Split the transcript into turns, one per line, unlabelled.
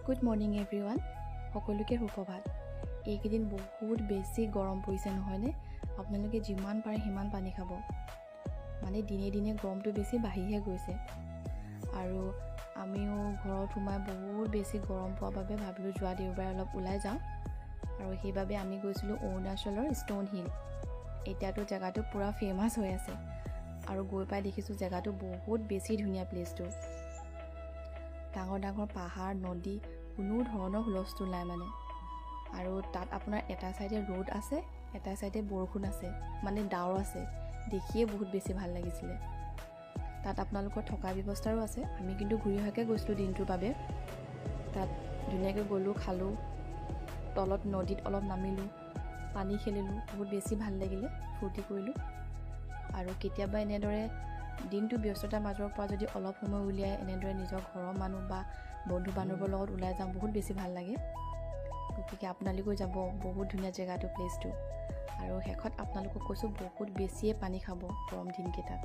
Good morning everyone, সকলোকে সুপ্ৰভাত। এইকেইদিন বহুত বেছি গৰম পৰিছে নহয়নে? আপোনালোকে যিমান পাৰে সিমান পানী খাব। মানে দিনে দিনে গৰমটো বেছি বাঢ়িহে গৈছে আৰু আমিও ঘৰত সোমাই বহুত বেছি গৰম পোৱাৰ বাবে ভাবিলোঁ যোৱা দেওবাৰে অলপ ওলাই যাওঁ আৰু সেইবাবে আমি গৈছিলোঁ অৰুণাচলৰ ষ্ট'ন হিল। এতিয়াতো জেগাটো পূৰা ফেমাছ হৈ আছে আৰু গৈ পাই দেখিছোঁ জেগাটো বহুত বেছি ধুনীয়া। প্লেচটো ডাঙৰ ডাঙৰ পাহাৰ, নদী, কোনো ধৰণৰ হুলস্থুল নাই মানে। আৰু তাত আপোনাৰ এটা চাইডে ৰ'দ আছে, এটা চাইডে বৰষুণ আছে, মানে ডাৱৰ আছে। দেখিয়ে বহুত বেছি ভাল লাগিছিলে। তাত আপোনালোকৰ থকা ব্যৱস্থাও আছে। আমি কিন্তু ঘূৰি অহাকৈ গৈছিলোঁ দিনটোৰ বাবে। তাত ধুনীয়াকৈ গ'লোঁ, খালোঁ, তলত নদীত অলপ নামিলোঁ, পানী খেলিলোঁ, বহুত বেছি ভাল লাগিলে, ফূৰ্তি কৰিলোঁ। আৰু কেতিয়াবা এনেদৰে দিনটো ব্যস্ততাৰ মাজৰ পৰা যদি অলপ সময় উলিয়াই এনেদৰে নিজৰ ঘৰৰ মানুহ বা বন্ধু বান্ধৱৰ লগত ওলাই যাওঁ, বহুত বেছি ভাল লাগে। গতিকে আপোনালোকেও যাব, বহুত ধুনীয়া জেগাটো, প্লেচটো। আৰু শেষত আপোনালোকক কৈছোঁ বহুত বেছিয়ে পানী খাব গৰম দিনকেইটাত।